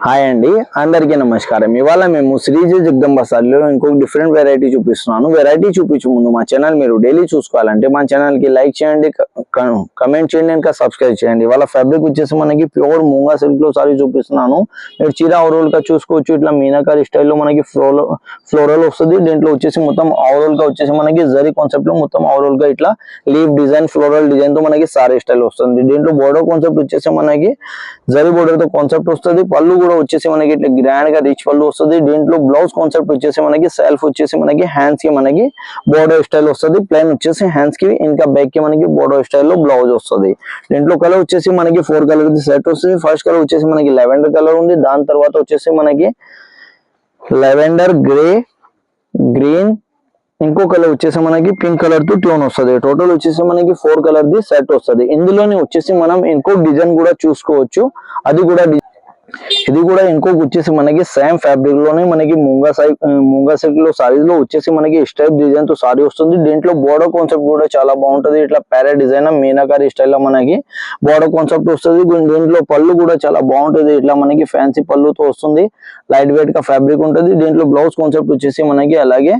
Hi అండి, అందరికీ నమస్కారం. ఇవాళ మేము శ్రీజీ జగదంబ సారీలో ఇంకొక డిఫరెంట్ వెరైటీ చూపిస్తున్నాను. వెరైటీ చూపించే ముందు మా ఛానల్ మీరు డైలీ చూసుకోవాలంటే మా ఛానల్ కి లైక్ చేయండి, కమెంట్ చేయండి, ఇంకా సబ్స్క్రైబ్ చేయండి. ఇవాళ ఫ్యాబ్రిక్ వచ్చేసి మనకి ప్యూర్ మూంగా సిల్క్ లో సారీ చూపిస్తున్నాను. మీరు చీర ఓవరాల్ గా చూసుకోవచ్చు. ఇట్లా మీనాకారి స్టైల్లో మనకి ఫ్లోరల్ వస్తుంది. దీంట్లో వచ్చేసి మొత్తం ఓవరాల్ గా వచ్చేసి మనకి జరీ కాన్సెప్ట్ లో మొత్తం ఓవరాల్ గా ఇట్లా లీవ్ డిజైన్ ఫ్లోరల్ డిజైన్ తో మనకి సారీ స్టైల్ వస్తుంది. దీంట్లో బోర్డర్ కాన్సెప్ట్ వచ్చేసి మనకి జరీ బోర్డర్ తో కాన్సెప్ట్ వస్తుంది. పళ్ళు కూడా వచ్చేసి మనకి ఇట్లా గ్రాండ్ గా రిచ్ పళ్ళు వస్తుంది. దీంట్లో బ్లౌజ్ కాన్సెప్ట్ వచ్చేసి మనకి సెల్ఫ్ వచ్చేసి మనకి హ్యాండ్స్ కి మనకి బోర్డర్ స్టైల్ వస్తుంది. ప్లెయిన్ వచ్చేసి హ్యాండ్స్ కి ఇంకా బ్యాక్ కి మనకి బోర్డర్ స్టైల్లో బ్లౌజ్ వస్తుంది. దీంట్లో కలర్ వచ్చేసి మనకి 4 కలర్ సెట్ వస్తుంది. ఫస్ట్ కలర్ వచ్చేసి మనకి లెవెండర్ కలర్ ఉంది. దాని తర్వాత వచ్చేసి మనకి లెవెండర్ గ్రే, గ్రీన్, ఇంకో కలర్ వచ్చేసి మనకి పింక్ కలర్ తో ట్యూన్ వస్తుంది. టోటల్ వచ్చేసి మనకి 4 కలర్ ది సెట్ వస్తుంది. ఇందులోనే వచ్చేసి మనం ఇంకో డిజైన్ కూడా చూసుకోవచ్చు. అది కూడా ఇది కూడా ఇంకొక వచ్చేసి మనకి సేమ్ ఫ్యాబ్రిక్ లోనే మనకి మూంగా సిల్క్ లో సారీస్ లో వచ్చేసి మనకి స్ట్రైప్ డిజైన్ తో సారీ వస్తుంది. దీంట్లో బోర్డర్ కాన్సెప్ట్ కూడా చాలా బాగుంటది. ఇట్లా ప్యారెట్ డిజైన్ మీనాకారి స్టైల్ లో మనకి బోర్డర్ కాన్సెప్ట్ వస్తుంది. దీంట్లో పళ్ళు కూడా చాలా బాగుంటది. ఇట్లా మనకి ఫ్యాన్సీ పళ్ళుతో వస్తుంది. లైట్ వెయిట్ గా ఫ్యాబ్రిక్ ఉంటుంది. దీంట్లో బ్లౌజ్ కాన్సెప్ట్ వచ్చేసి మనకి అలాగే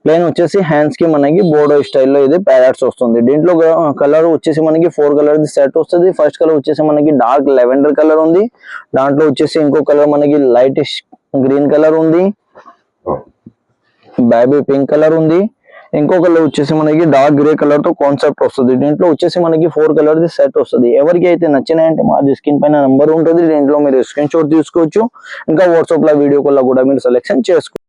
ప్లెయిన్ వచ్చేసి హ్యాండ్స్ కి మనకి బోర్డర్ స్టైల్లో ఇది ప్యారెట్స్ వస్తుంది. దీంట్లో కలర్ వచ్చేసి మనకి 4 కలర్ ది సెట్ వస్తుంది. ఫస్ట్ కలర్ వచ్చేసి మనకి డార్క్ లెవెండర్ కలర్ ఉంది. దాంట్లో వచ్చేసి ఇంకో కలర్ మనకి లైట్ గ్రీన్ కలర్ ఉంది, బేబీ పింక్ కలర్ ఉంది, ఇంకో కలర్ వచ్చేసి మనకి డార్క్ గ్రే కలర్ తో కాన్సెప్ట్ వస్తుంది. దీంట్లో వచ్చేసి మనకి 4 కలర్ ది సెట్ వస్తుంది. ఎవరికి అయితే నచ్చినాయంటే మా స్క్రీన్ పైన నంబర్ ఉంటుంది. దీంట్లో మీరు స్క్రీన్ షాట్ తీసుకోవచ్చు. ఇంకా వాట్సాప్ లో వీడియో కాల్ కూడా మీరు సెలెక్షన్ చేసుకోవచ్చు.